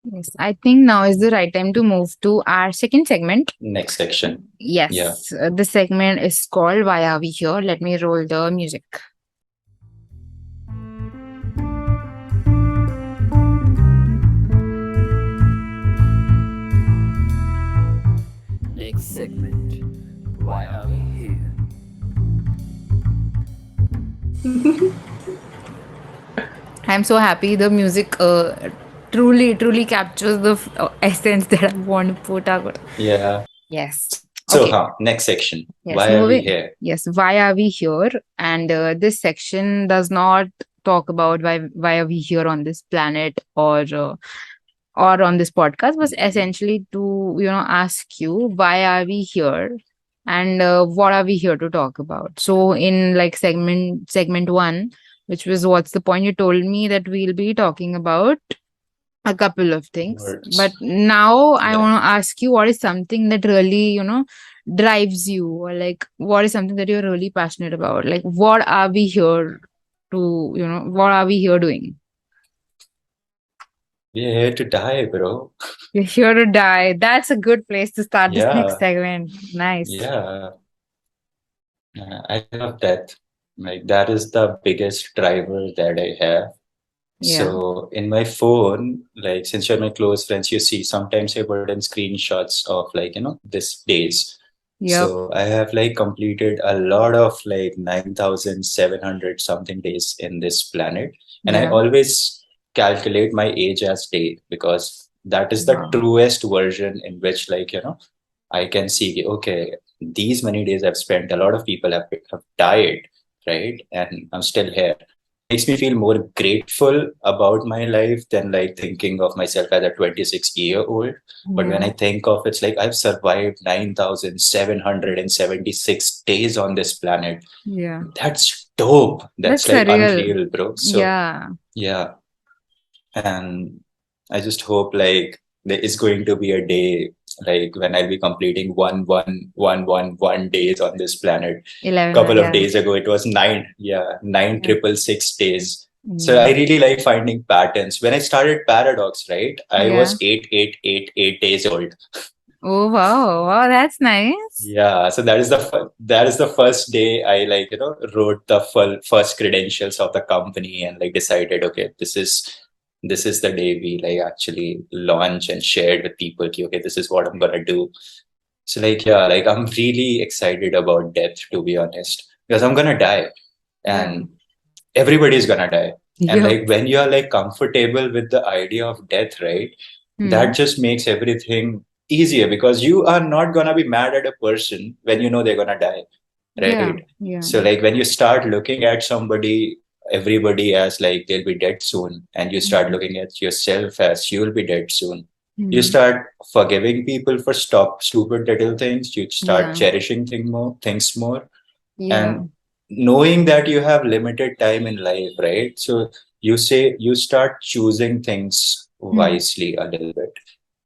Yes, I think now is the right time to move to our second segment. Next section. Yeah. Yes, the segment is called Why Are We Here? Let me roll the music. Next segment. Why are we here? I'm so happy the music truly captures the essence that I want to put out. Yeah. Yes. So, Okay. next section. Yes, Why are we moving. here? Yes, why are we here? And this section does not talk about why are we here on this planet or on this podcast, but essentially to ask you why are we here and what are we here to talk about. So in like segment one, which was what's the point, you told me that we'll be talking about a couple of things. But Words. now I Yeah. want to ask you what is something that really, drives you, or like what is something that you're really passionate about? Like, what are we here to, what are we here doing? We're here to die, bro. You're here to die. That's a good place to start this next Yeah. segment. Nice. Yeah. I love that. Like, that is the biggest driver that I have. Yeah. So in my phone, like since you're my close friends, you see sometimes I put in screenshots of like, this days. Yep. So I have like completed a lot of like 9,700 something days in this planet. And I Yeah. always calculate my age as day because that is the Wow. truest version in which like, I can see, okay, these many days I've spent, a lot of people have died, right? And I'm still here. Makes me feel more grateful about my life than like thinking of myself as a 26-year-old. But when Yeah. I think of it's like I've survived 9,776 days on this planet. Yeah. That's dope. That's That's like surreal. unreal, bro. So Yeah. yeah. And I just hope like there is going to be a day like when I'll be completing 1 days on this planet. 11. Couple of Yeah. days ago it was nine Yeah. triple six days. So I Yeah. really like finding patterns. When I started Paradox, right, I Yeah. was 8 days old. Oh, wow. Wow. That's nice. Yeah, so that is the first day I like wrote the full first credentials of the company and like decided, okay, this is the day we like actually launch and shared with people. Okay, this is what I'm gonna do. So like yeah, like I'm really excited about death, to be honest, because I'm gonna die Yeah. and everybody's gonna die. And Yep. like when you're like comfortable with the idea of death, right, that Hmm. just makes everything easier because you are not gonna be mad at a person when you know they're gonna die, Yeah. right? Yeah. So like when you start looking at somebody, everybody as like they'll be dead soon, and you start Hmm. looking at yourself as you'll be dead soon, you Hmm. start forgiving people for stupid little things. You start Yeah. cherishing things more, Yeah. and knowing that you have limited time in life, right? So you start choosing things Hmm. wisely a little bit.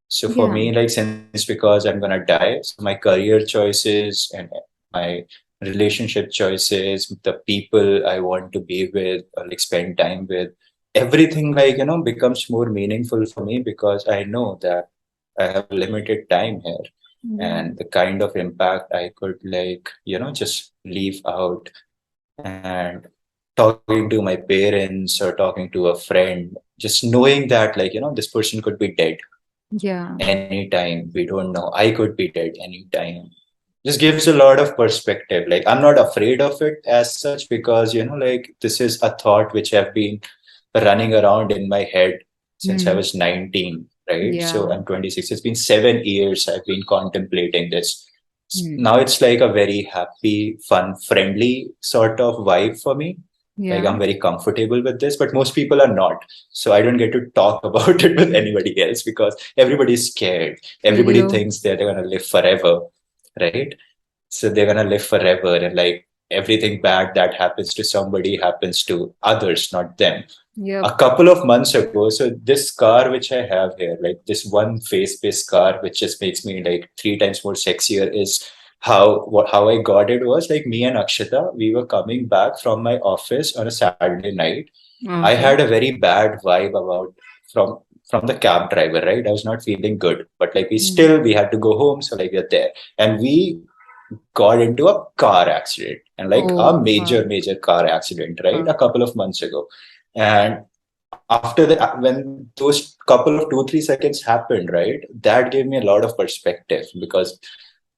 So for Yeah. me, like since because I'm gonna die, so my career choices and my relationship choices, the people I want to be with or like spend time with, everything like becomes more meaningful for me because I know that I have limited time here Yeah. and the kind of impact I could like just leave out and talking to my parents or talking to a friend, just knowing that like this person could be dead Yeah. anytime. We don't know. I could be dead anytime. Just gives a lot of perspective. Like I'm not afraid of it as such because like this is a thought which have been running around in my head since I Hmm. was 19, right? So Yeah. I'm 26. It's been 7 years I've been contemplating this. Hmm. Now it's like a very happy, fun, friendly sort of vibe for me. Like Yeah. I'm very comfortable with this, but most people are not. So I don't get to talk about it with anybody else because everybody's scared. Everybody You. thinks that they're gonna live forever, right? So they're gonna live forever, and like everything bad that happens to somebody happens to others, not them. Yep. A couple of months ago, so this scar which I have here, like this one face-based scar, which just makes me like 3 times more sexier, is how I got it was like me and Akshata, we were coming back from my office on a Saturday night. I Okay. had a very bad vibe about from from the cab driver, right? I was not feeling good, but like Mm. we had to go home, so like we're there, and we got into a car accident, and like a Oh, major car accident, right, wow. a couple of months ago. And after that, when those couple of 2 3 seconds happened, right, that gave me a lot of perspective, because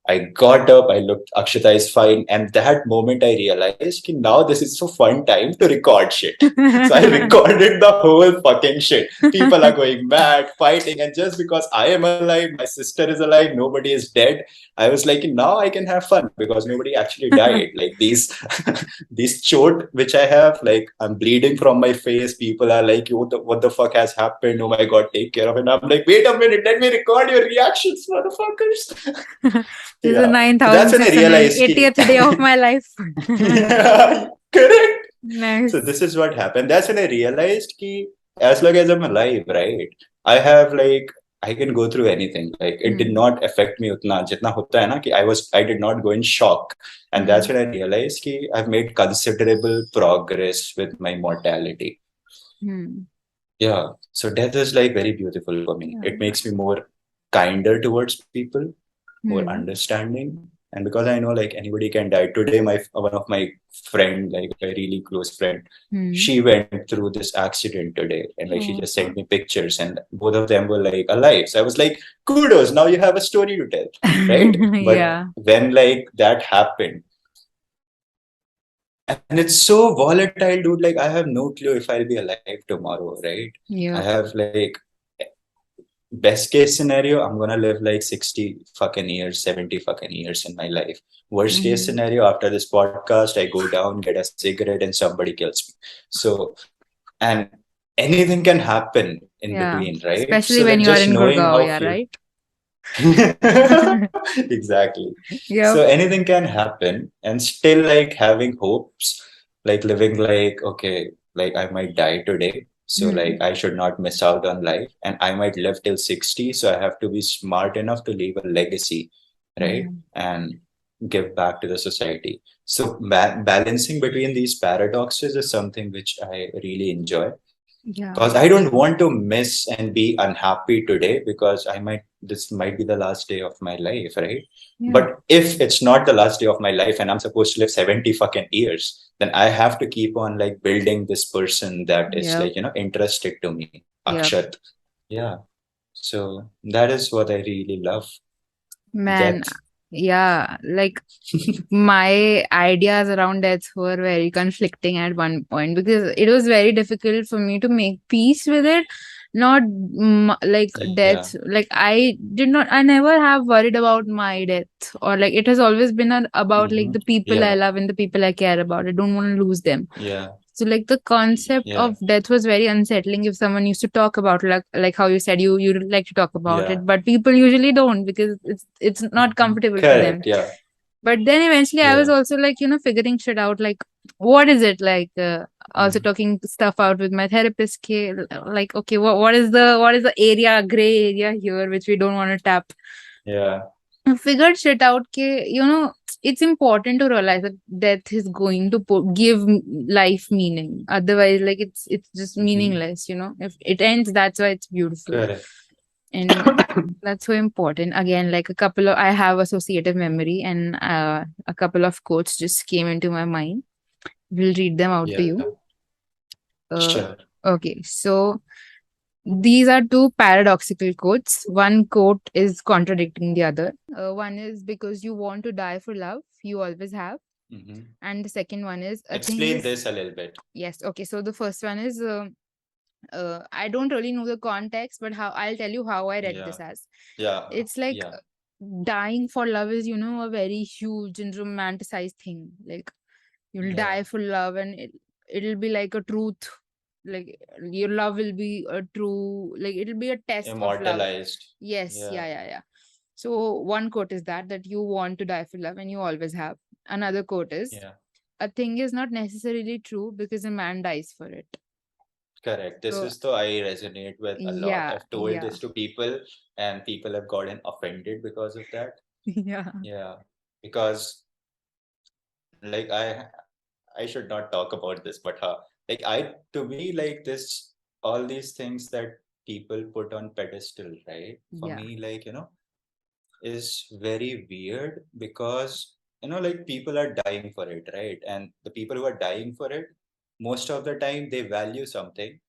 I got up, I looked, Akshata is fine. And that moment I realized that now this is so fun time to record shit. So I recorded the whole fucking shit. People are going mad, fighting. And just because I am alive, my sister is alive, nobody is dead. I was like, now I can have fun because nobody actually died. Like these chot which I have, like I'm bleeding from my face. People are like, what the fuck has happened? Oh my God, take care of it. And I'm like, wait a minute, let me record your reactions, motherfuckers. This is the Yeah. So that's when I realized ki, 9680th day of my life. yeah, correct. So Nice. this is what happened. That's when I realized ki, as long as I'm alive, right, I have like, I can go through anything. Like it did Hmm. not affect me utna jitna hota hai na, ki I did not go in shock. And that's Hmm. when I realized ki I've made considerable progress with my mortality. Hmm. Yeah. So death is like very beautiful for me. Yeah. It makes me more kinder towards people, more Hmm. understanding. And because I know like anybody can die. Today, my one of my friend, like a really close friend, Hmm. she went through this accident today, and like she Oh, just sent wow. me pictures, and both of them were like alive. So I was like, kudos, now you have a story to tell, right? But Yeah. when like that happened, and it's so volatile, dude. Like I have no clue if I'll be alive tomorrow, right? I Yep. have like best case scenario, I'm gonna live like 60 fucking years, 70 fucking years in my life. Worst case Hmm. scenario, after this podcast, I go down, get a cigarette, and somebody kills me. So, and anything can happen in Yeah. between, right? Especially So when that you are just in knowing Gurgaon, how yeah, few. right? Exactly. Yep. So anything can happen, and still like having hopes, like living like, okay, like I might die today. So like Hmm. I should not miss out on life, and I might live till 60. So I have to be smart enough to leave a legacy, right? Hmm. And give back to the society. So balancing between these paradoxes is something which I really enjoy, Yeah. because I don't want to miss and be unhappy today, because this might be the last day of my life, right? Yeah. But if it's not the last day of my life and I'm supposed to live 70 fucking years, then I have to keep on like building this person that is Yep. like, interested to me, Yep. Akshat. Yeah. So that is what I really love. Man, Death. yeah, like my ideas around death were very conflicting at one point because it was very difficult for me to make peace with it. Not like Yeah. death, like I never have worried about my death, or like it has always been about like the people I Yeah. love and the people I care about. I don't want to lose them. Yeah. So like the concept Yeah. of death was very unsettling if someone used to talk about like how you said you like to talk about Yeah. it, but people usually don't because it's not comfortable for them. Correct. Yeah. But then eventually I was Yeah. also like, figuring shit out, like what is it like, also Mhm. talking stuff out with my therapist. Like, okay, what is the gray area here which we don't want to tap. Yeah. I figured shit out. It's important to realize that death is going to give life meaning. Otherwise, like it's just Mhm. meaningless. If it ends, that's why it's beautiful. Correct. And that's so important. Again, like I have associative memory, and a couple of quotes just came into my mind. We'll read them out to Yeah. you. Uh, Sure. okay, so these are two paradoxical quotes. One quote is contradicting the other. One is because you want to die for love, you always have. Mhm. And the second one is a thing Explain is, this a little bit. yes, okay. So the first one is, I don't really know the context, but how I'll tell you how I read Yeah. this as. Yeah. It's like Yeah. dying for love is, a very huge and romanticized thing. Like you'll Yeah. die for love, and it'll be like a truth. Like your love will be a true, like it'll be a test of love. Immortalized. Yes, Yeah. yeah, yeah, yeah. So one quote is that you want to die for love and you always have. Another quote is, Yeah. a thing is not necessarily true because a man dies for it. Correct. This So is the I resonate with a lot. yeah, I've told yeah, this to people, and people have gotten offended because of that. yeah. Yeah. Because like I should not talk about this, but like I to me like this all these things that people put on pedestal, right? For Yeah. me, like, is very weird because, like people are dying for it, right? And the people who are dying for it, most of the time they value something,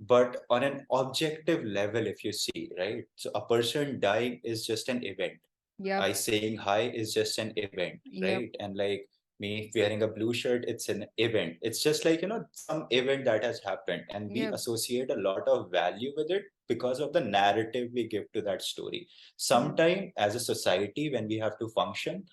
but on an objective level, if you see, right? So a person dying is just an event. Yep. I saying hi is just an event, Yep. right? And like me wearing a blue shirt, it's an event. It's just like, some event that has happened, and we Yep. associate a lot of value with it because of the narrative we give to that story. Yep. Sometime as a society, when we have to function,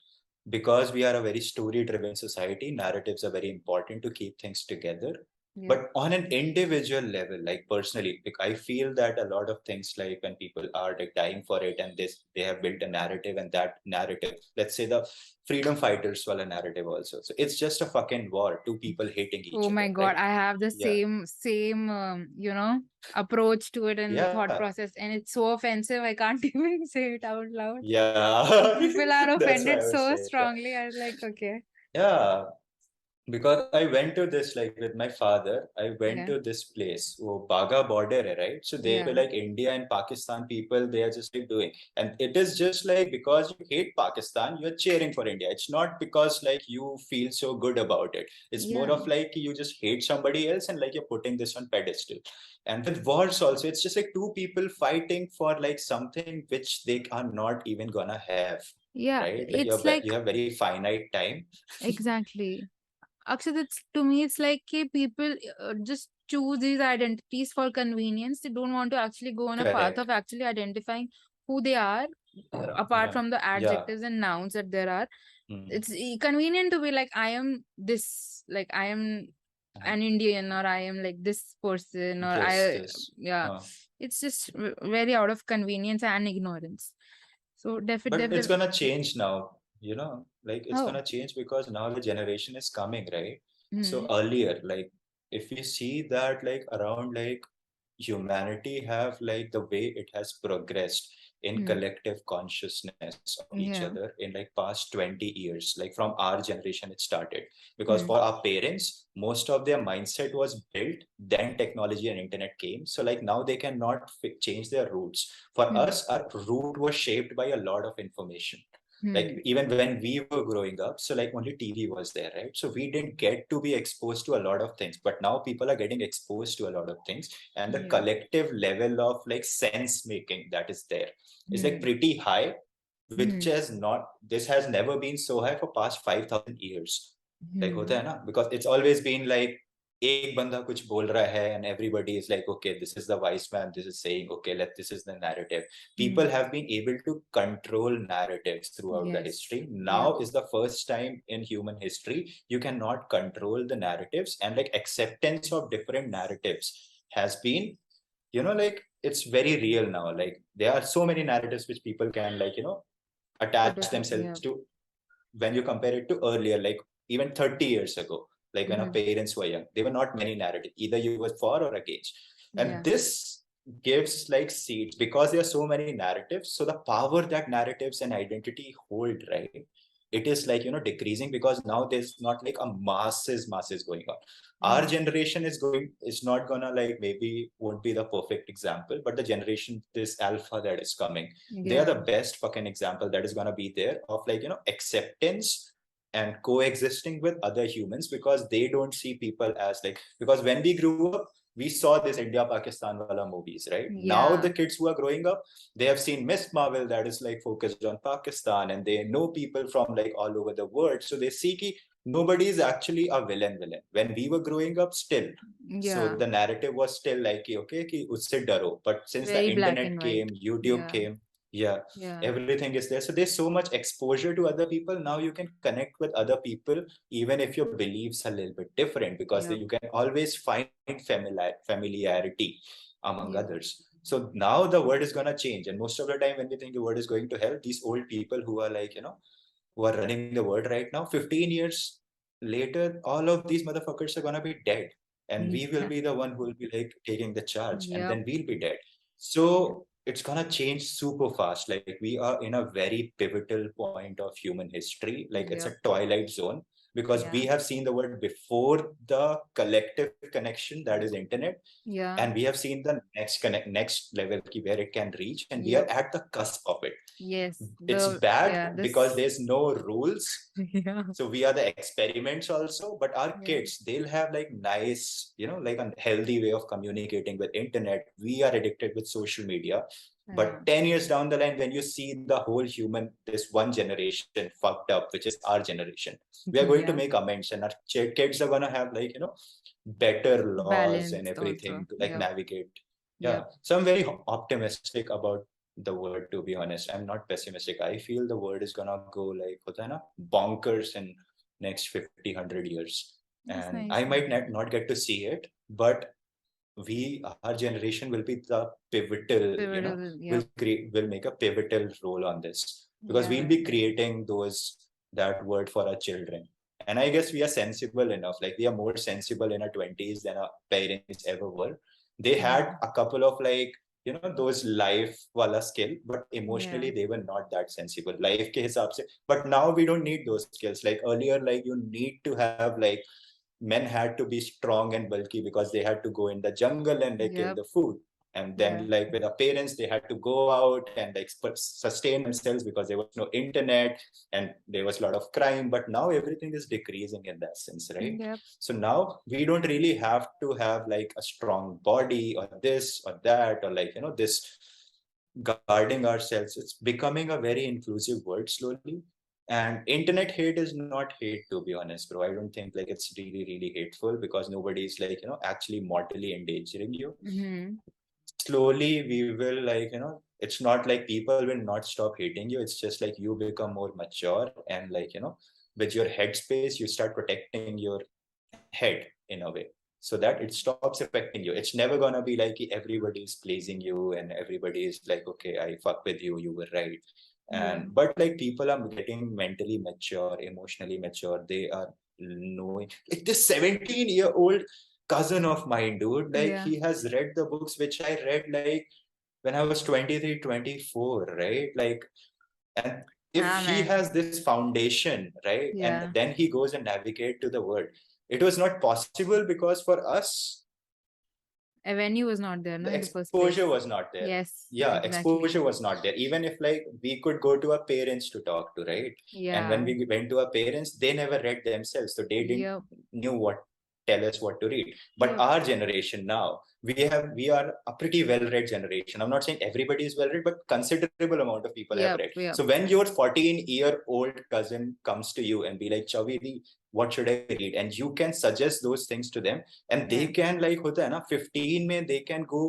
because we are a very story driven society, narratives are very important to keep things together. Yep. But on an individual level, like personally, like I feel that a lot of things, like when people are like dying for it, and this they have built a narrative, and that narrative, let's say the freedom fighters were a narrative also, so it's just a fucking war, two people hating Oh each my other, God, right? I have the Yeah, same approach to it and thought yeah, process, and it's so offensive. I can't even say it out loud. yeah. People are That's why offended I was so saying, yeah, strongly. I was like, okay, yeah. Because I went to this like with my father. I went yeah, to this place, oh, Baga border, hai, right? So they were yeah, like India and Pakistan people. They are just like doing, and it is just like because you hate Pakistan, you're cheering for India. It's not because like you feel so good about it. It's more yeah, of like you just hate somebody else, and like you're putting this on pedestal. And with wars also, it's just like two people fighting for like something which they are not even gonna have, yeah. right? Like It's like you have very finite time. exactly. Actually, it's to me, it's like people just choose these identities for convenience. They don't want to actually go on a path of Correct. actually identifying who they are, apart Yeah. from the Yeah. adjectives and nouns that there are. Mm. It's convenient to be like, I am this, like I am an Indian, or I am like this person, or I, This. yeah. Uh, It's just very out of convenience and ignorance. So but it's definitely. gonna change now, like it's Oh. gonna change because now the generation is coming, right? So Hmm. earlier, like if we see that like around like humanity have like the way it has progressed in Hmm. collective consciousness of each Yeah. other in like past 20 years, like from our generation it started, because Hmm. for our parents most of their mindset was built, then technology and internet came, so like now they cannot change their roots. For Hmm. us our root was shaped by a lot of information, like Hmm. even when we were growing up, so like only TV was there, right? So we didn't get to be exposed to a lot of things, but now people are getting exposed to a lot of things, and the Yeah. collective level of like sense making that is there is like Hmm. pretty high, which Hmm. has not this has never been so high for past 5,000 years. Like hota Hmm. hai na, because it's always been like एक बंदा कुछ बोल रहा है and everybody is like, okay, this is the wise man, this is saying, okay, this is the narrative. People Hmm. have been able to control narratives throughout the Yes. history. Yep. Now is the first time in human history you cannot control the narratives, and like acceptance of different narratives has been, like it's very real now. Like there are so many narratives which people can like, Put attach it. themselves Yeah. to, when you compare it to earlier, like even 30 years ago, like when our Hmm. parents were young, there were not many narratives. Either you were for or against. And Yeah. this gives like seeds because there are so many narratives. So the power that narratives and identity hold, right? It is like, decreasing because now there's not like a masses going on. Our Hmm. generation is not gonna like, maybe won't be the perfect example, but the generation, this alpha that is coming, they are the Yeah. best fucking example that is gonna be there of like, acceptance and coexisting with other humans, because they don't see people as like, because when we grew up we saw this India Pakistan wala movies, right? Now the Yeah. kids who are growing up, they have seen Miss Marvel that is like focused on Pakistan, and they know people from like all over the world, so they see ki nobody is actually a villain when we were growing up still. So Yeah. the narrative was still like okay ki usse daro, but since the Very black internet and white. came, YouTube Yeah. came, yeah, Yeah. everything is there, so there's so much exposure to other people. Now you can connect with other people even if your beliefs are a little bit different, because Yep. you can always find familiarity among Yep. others. So now the world is going to change, and most of the time when we think the world is going to hell, these old people who are like, who are running the world right now, 15 years later all of these motherfuckers are going to be dead, and we will Yeah. be the one who will be like taking the charge, and Yep. then we'll be dead. Yep. So it's going to change super fast. Like we are in a very pivotal point of human history, like it's a Yep. twilight zone because Yeah. we have seen the word before the collective connection that is internet, Yeah. and we have seen the next level where it can reach, and we are Yep. at the cusp of it. Yes. It's The bad yeah. because This. there's no rules, Yeah. so we are the experiments also, but our Yeah. kids, they'll have like nice, like a healthy way of communicating with internet. We are addicted with social media. Yeah. But 10 years down the line, when you see the whole human, this one generation fucked up, which is our generation, we are going to Yeah. make amends, and our kids are going to have like, better laws and Balanced everything also. to like Yep. navigate. Yeah. Yep. So I'm very optimistic about the word, to be honest. I'm not pessimistic. I feel the word is gonna go like hota hai na, bonkers in next 50 100 years. That's And nice. I might not get to see it, but our generation will be the pivotal, Pivotal. will Yep. create, will make a pivotal role on this, because we'll Yeah. be creating that word for our children. And I guess we are sensible enough, like we are more sensible in our 20s than our parents ever were. They had Yeah. a couple of like, those life wala skill, but emotionally Yeah. they were not that sensible. Life ke hisab se. But now we don't need those skills. Like earlier, like you need to have like men had to be strong and bulky because they had to go in the jungle and like kill Yep. the food. And then Yeah. like with the parents, they had to go out and like sustain themselves because there was no internet and there was a lot of crime. But now everything is decreasing in that sense, right? Yep. So now we don't really have to have like a strong body or this or that, or like, this guarding ourselves. It's becoming a very inclusive word slowly. And internet hate is not hate, to be honest, bro. I don't think like it's really, really hateful, because nobody is like, actually mortally endangering you. Mm-hmm. Slowly we will like, it's not like people will not stop hating you. It's just like you become more mature, and like, with your headspace, you start protecting your head in a way, so that it stops affecting you. It's never gonna be like everybody is pleasing you and everybody is like, okay, I fuck with you, you were right. Yeah. And but like people are getting mentally mature, emotionally mature. They are knowing, like this 17-year-old cousin of mine, dude, like Yeah. he has read the books which I read like when I was 23, 24, right? Like, and if Ah, he man. has this foundation, right, and Yeah. then he goes and navigate to the world, it was not possible because for us A venue was not there, no, the in the first exposure place. was not there. Yes. Yeah, Exactly. exposure was not there. Even if like we could go to our parents to talk to, right? And when Yeah. we went to our parents, they never read themselves, so they didn't Yep. knew what tell us what to read. But Yep. our generation now, we are a pretty well read generation. I'm not saying everybody is well read, but considerable amount of people have Yep. read. Yep. So when your 14-year-old cousin comes to you and be like, Chavidi, what should I read? And you can suggest those things to them, and they Yeah. can like hota hai na, 15 mein they can go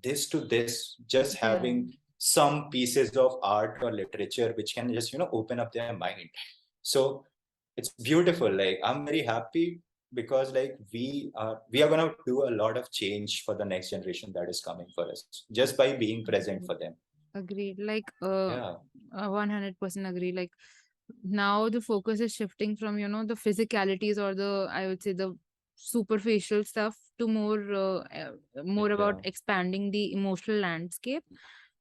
this to this, just Yeah. having some pieces of art or literature which can just open up their mind. So it's beautiful. Like I'm very happy because like we are going to do a lot of change for the next generation that is coming for us just by being present Agreed. for them. Agreed. Like, Yeah, 100% agree. Like, now the focus is shifting from, the physicalities or I would say, the superficial stuff to more about yeah, expanding the emotional landscape,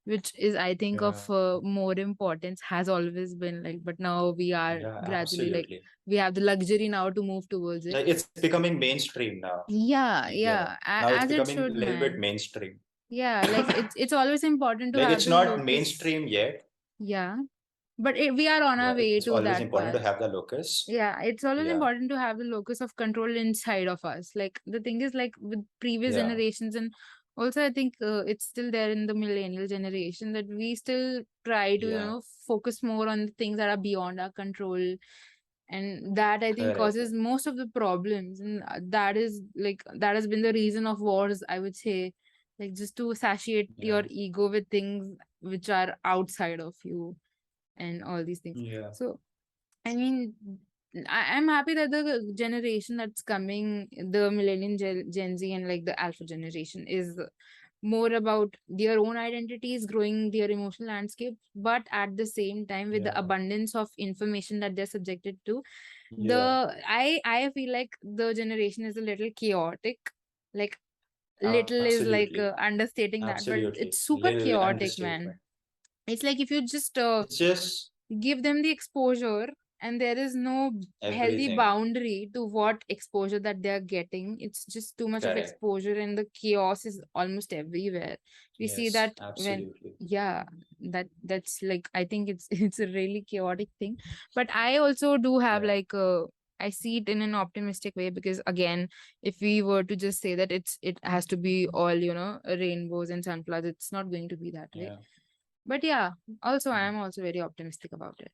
which is, I think, of yeah, more importance, has always been like, but now we are yeah, gradually like, absolutely. we have the luxury now to move towards it. Like it's becoming mainstream now. Yeah, Yeah, yeah, now it's as it becoming a should, little bit man. mainstream. Yeah, like it's always important to Like have it's the not locus. mainstream yet. Yeah, but we are on our Yeah, way it's to always that important to path. have the locus. Yeah, it's always Yeah, important to have the locus of control inside of us. Like the thing is, like with previous yeah, generations, and also I think it's still there in the millennial generation, that we still try to, yeah, focus more on the things that are beyond our control, and that I think correct. causes most of the problems, and that is like that has been the reason of wars, I would say, like just to satiate Yeah, your ego with things which are outside of you and all these things. yeah, So I mean, I'm happy that the generation that's coming, the millennial Gen Z and like the alpha generation, is more about their own identities, growing their emotional landscape, but at the same time, with the yeah, abundance of information that they're subjected to, yeah. I feel like the generation is a little chaotic. Like little is like Absolutely, understating that, but it's absolutely. super Little chaotic, man. understatement. It's like if you just It's just give them the exposure, and there is no healthy Everything. boundary to what exposure that they are getting. It's just too much of Correct. exposure, and the chaos is almost everywhere. We see Yes, that when, absolutely. yeah, that's like, I think it's it's a really chaotic thing. But I also do have Yeah. like I see it in an optimistic way, because again, if we were to just say that it has to be all, rainbows and sunflowers, it's not going to be that way. Yeah. But yeah, also I am also very optimistic about it.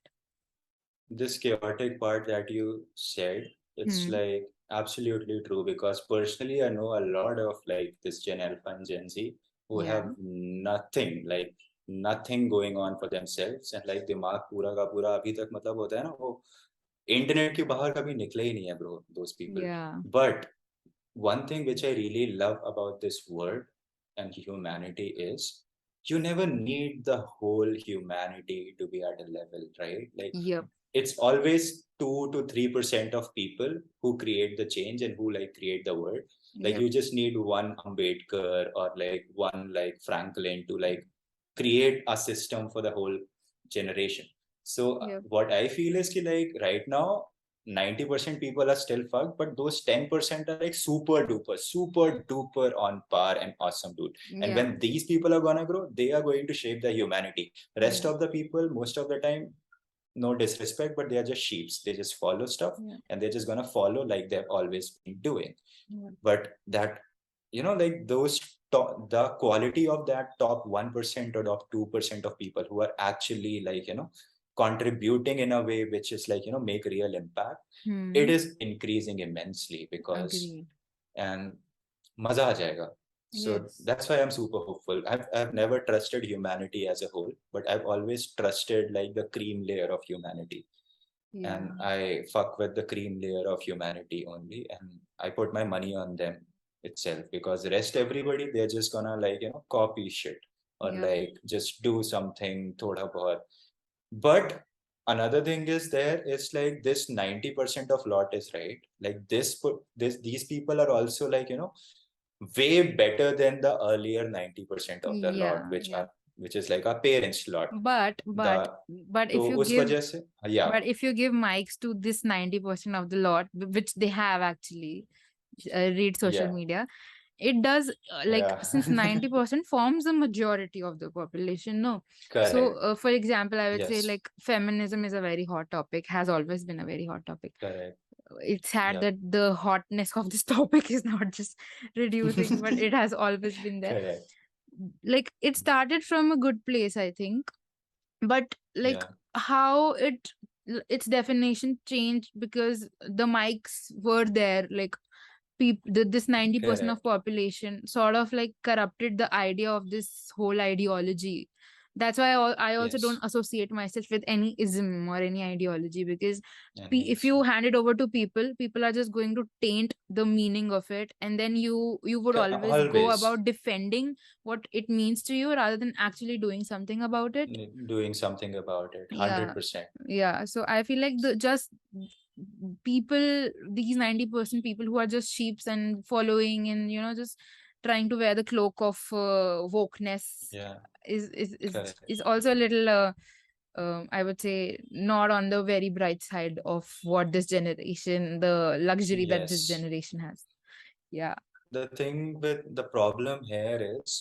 This chaotic part that you said, it's Hmm. like absolutely true, because personally I know a lot of like this Gen Alpha and Gen Z who Yeah. have nothing, like nothing going on for themselves, and like दिमाग पूरा का पूरा अभी तक मतलब होता है ना वो इंटरनेट के बाहर कभी निकले ही नहीं है bro, those people. Yeah. But one thing which I really love about this world and humanity is you never need the whole humanity to be at a level, right? Like Yep. it's always 2 to 3% of people who create the change and who like create the world. Like Yep. you just need one Ambedkar or like one like Franklin to like create a system for the whole generation. So Yep. what I feel is ki, like right now 90% people are still fucked, but those 10% are like super duper on par and awesome, dude. And Yeah. when these people are gonna grow, they are going to shape the humanity. Rest Yeah. of the people, most of the time, no disrespect, but they are just sheeps. They just follow stuff Yeah. and they're just gonna follow like they've always been doing. Yeah. But that, like those the quality of that top 1% or top 2% of people who are actually like, contributing in a way which is like, make real impact, it Hmm. is increasing immensely because, Agreed. and maza aa jayega. So Yes. that's why I'm super hopeful. I've never trusted humanity as a whole, but I've always trusted like the cream layer of humanity, and Yeah. I fuck with the cream layer of humanity only, and I put my money on them itself, because the rest everybody they're just gonna like copy shit or Yep. like just do something thoda bahut. But another thing is there is like this 90% of lot is right. Like this these people are also like way better than the earlier 90% of the lot, Yeah. Yeah. which is like our parents' lot. But but The but तो if you उस give वजह से yeah, but if you give mics to this 90% of the lot, which they have actually, read social yeah, media, it does, like, yeah. since 90% forms the majority of the population, no? So Correct. for example, I would say Yes. like feminism is a very hot topic, has always been a very hot topic. Correct. It's sad Yep. that the hotness of this topic is not just reducing, but it has always been there. Correct. Like, it started from a good place, I think, but like Yeah. how its definition changed because the mics were there, like this 90% of Correct. population sort of like corrupted the idea of this whole ideology. That's why I also don't Yes. associate myself with any ism or any ideology, because And if he's you hand it over to people are just going to taint the meaning of it, and then you would always go always about defending what it means to you rather than actually doing something about it. doing something about it. Yeah. 100%. Yeah, so I feel like the just people, these 90% people who are just sheeps and following and just trying to wear the cloak of wokeness Yeah. is Correct. also a little I would say not on the very bright side of what this generation, the luxury that this Yes. generation has. Yeah. The thing with the problem here is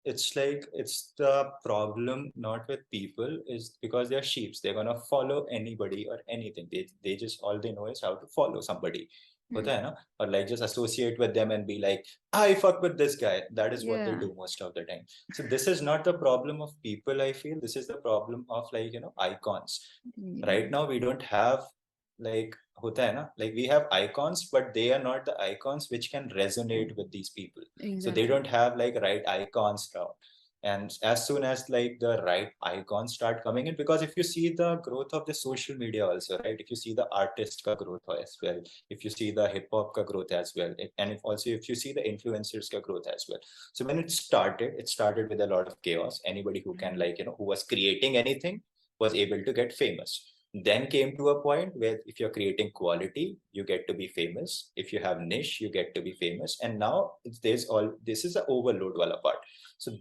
it's like it's the problem not with people, is because they're sheeps, they're gonna follow anybody or anything. They just all they know is how to follow somebody. होता Hmm. है ना? Or like just associate with them and be like, I fuck with this guy. That is what they Yeah. do most of the time. So this is not the problem of people, I feel. This is the problem of like, icons. Yeah. Right now we don't have like होता है ना, like we have icons, but they are not the icons which can resonate with these people. So they Exactly. don't have like right icons now. And as soon as like the right icons start coming in, because if you see the growth of the social media also, right, if you see the artist ka growth as well, if you see the hip hop ka growth as well, and if you see the influencers ka growth as well. So when it started with a lot of chaos. Anybody who can like who was creating anything was able to get famous. Then came to a point where if you're creating quality, you get to be famous. If you have niche, you get to be famous. And now there's all this is the overload wala part. So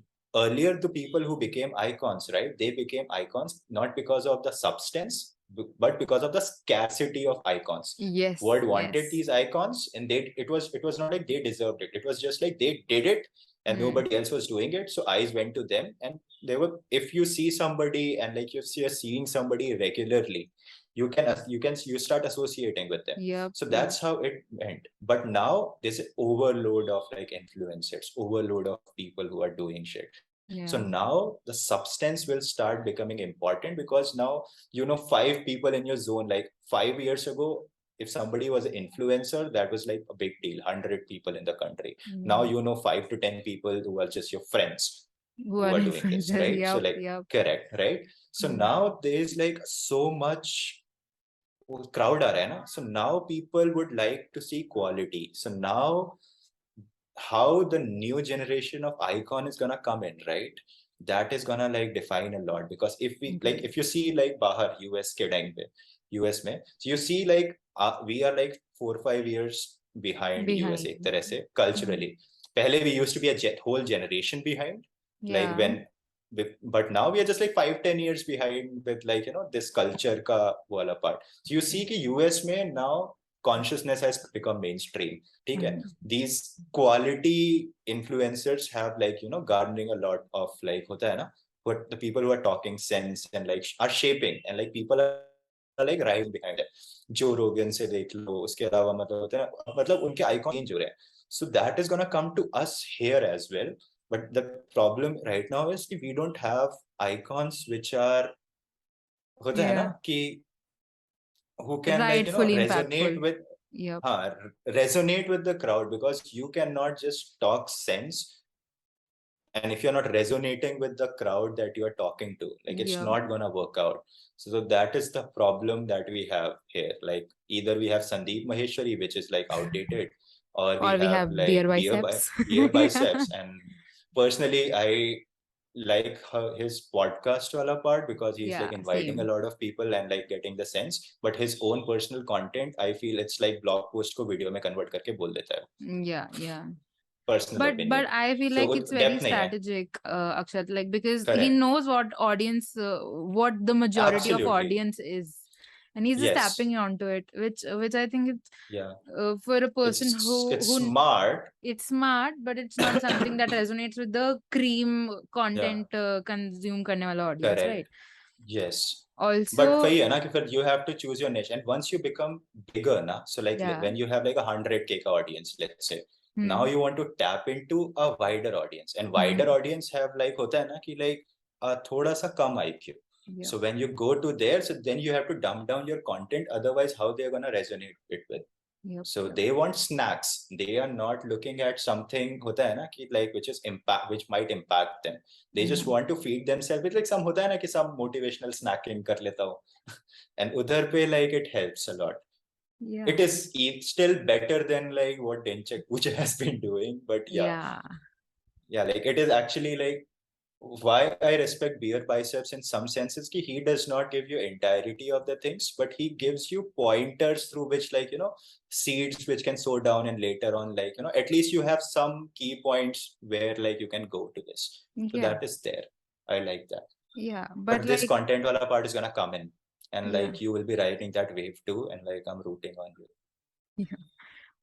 earlier, the people who became icons, right? They became icons not because of the substance, but because of the scarcity of icons. Yes, World wanted yes. these icons, and it was not like they deserved it. It was just like they did it, and Hmm. nobody else was doing it. So eyes went to them, and they were. If you see somebody, and like you're seeing somebody regularly, you start associating with them. Yep, So yep. that's how it went. But now there's an overload of like influencers, overload of people who are doing shit. So Yeah. now the substance will start becoming important, because now 5 people in your zone. Like 5 years ago, if somebody was an influencer, that was like a big deal. 100 people in the country. Now Yeah. 5 to 10 people who are just your friends Who who are are doing this, influencers? right? So Yep, like, yep. correct, right? So Yeah. now there's like so much crowd aa raha hai na. So now people would like to see quality. So now how the new generation of icon is gonna come in, right? That is gonna like define a lot, because Agree. if you see like bahar US ke time pe, US mein, so you see like we are like 4 or 5 years behind US Behind. ek tarah se Hmm. culturally. Pehle we used to be a whole generation behind, like Yeah. when but now we are just like 5-10 years behind with like this culture ka wala part. So you see ki US mein now consciousness has become mainstream. ठीक है. Hmm. These quality influencers have like garnering a lot of like होता है ना, but the people who are talking sense and like are shaping, and like people are like rising behind it. जो रोगन से देख लो, उसके अलावा मतलब होता है ना, मतलब उनके आइकॉन चेंज हो रहे हैं. So that is gonna come to us here as well. But the problem right now is कि we don't have icons which are होता है ना Yeah. कि who can like Rightfully resonate impactful. with Yep. resonate with the crowd, because you cannot just talk sense, and if you're not resonating with the crowd that you're talking to, like it's Yep. not gonna work out. So that is the problem that we have here. Like either we have Sandeep Maheshwari, which is like outdated, or we Or we have have beer like biceps. beer Yeah. biceps. And personally, I like his podcast wala part, because he's like Yeah, inviting a same. lot of people and like getting the sense. But his own personal content, I feel it's like blog post ko video mein convert करके बोल देता है. Yeah, yeah. Personal But opinion. I feel like So it's very depth नहीं है. strategic, Akshat, like because he Correct. knows what the majority of Absolutely. audience is, and he's just Yes. tapping onto it, which I think it's Yeah. for a person It's who smart. it's smart, but it's not something that resonates with the cream Yeah. content consume करने वाला audience, right? Correct. Yes. But for Also, you, na, कि फिर you have to choose your niche. And once you become bigger, na, so like yeah. when you have like 100K ka audience, let's say, now Hmm. you want to tap into a wider audience. And wider Hmm. audience have like होता है ना कि like थोड़ा सा कम IQ. Yeah. So when you go to there, so then you have to dumb down your content. Otherwise, how they're gonna resonate it with? Yep. So Yep. they want snacks. They are not looking at something होता है ना कि like which might impact them. They just Hmm. want to feed themselves with like some होता है ना कि some motivational snacking कर लेता हूँ. And उधर पे like it helps a lot. Yeah. It is still better than like what Denchak Puja has been doing, but Yeah. yeah, like it is actually like why I respect Beer Biceps in some senses ki he does not give you entirety of the things, but he gives you pointers through which like seeds which can sow down, and later on like at least you have some key points where like you can go to this. So Yeah. that is there. I like that. Yeah. But But this like, content wala part is gonna come in, and yeah. like you will be riding that wave too, and like I'm rooting on Yeah.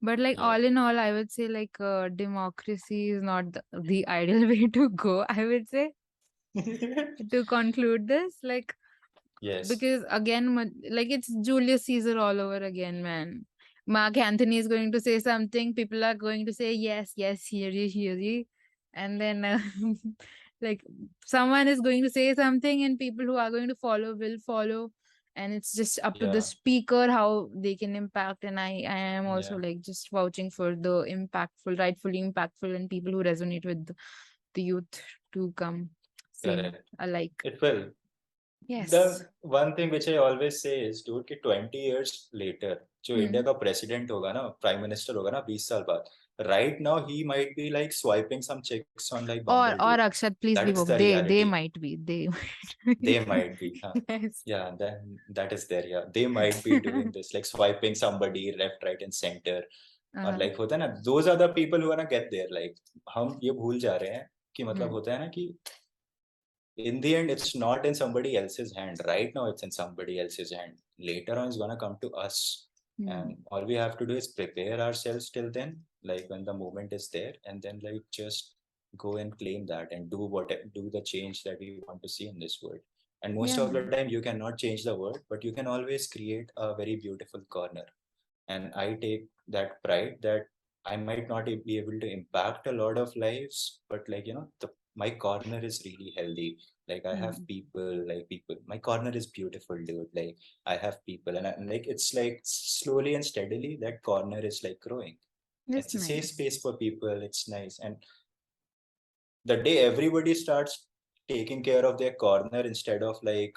But like you. all in all, I would say like democracy is not the ideal way to go. I would say Yeah. to conclude this, like Yes. because again, like it's Julius Caesar all over again, man. Mark Anthony is going to say something, people are going to say yes, yes, hear ye, and then like someone is going to say something, and people who are going to follow will follow, and it's just up to the Yeah. speaker how they can impact. And I am also Yeah. like just vouching for the impactful, rightfully impactful, and people who resonate with the youth to come. Same Correct. alike. It will. Yes. The one thing which I always say is, dude, कि 20 years later, जो India Hmm. का president होगा ना, prime minister होगा ना 20 साल बाद, right now he might be like swiping some chicks on like Bumble, Or dude. Akshat, please be That's woke. the They reality. might be. They They might be. might be, huh? Yes. Yeah, then that is there. Yeah, they might be doing this, like swiping somebody left, right, and center, or Uh, like होता है ना, those are the people who are gonna get there. Like हम ये भूल जा रहे हैं कि मतलब hmm. होता है ना कि in the end, it's not in somebody else's hand. Right now, it's in somebody else's hand. Later on, it's gonna come to us. Hmm. And all we have to do is prepare ourselves till then, like when the moment is there, and then like just go and claim that and do the change that we want to see in this world. And most Yeah, of the man. time, you cannot change the world, but you can always create a very beautiful corner. And I take that pride that I might not be able to impact a lot of lives, but like my corner is really healthy. Like I have Hmm. people, my corner is beautiful, dude. Like I have people, like it's like slowly and steadily that corner is like growing. That's It's a safe nice. space for people. It's nice. And the day everybody starts taking care of their corner instead of like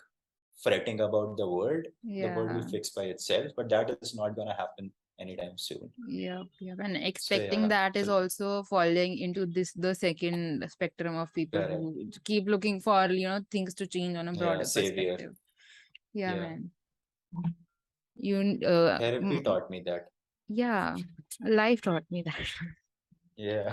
fretting about the world will Yeah. fix by itself. But that is not going to happen anytime soon. Yep, yep. And So expecting yeah, that is so also falling into this the second spectrum of people correct. who keep looking for, things to change on a Yeah, broader savior. perspective. Yeah, Yeah, man. You therapy taught me that. yeah, life taught me that. Yeah.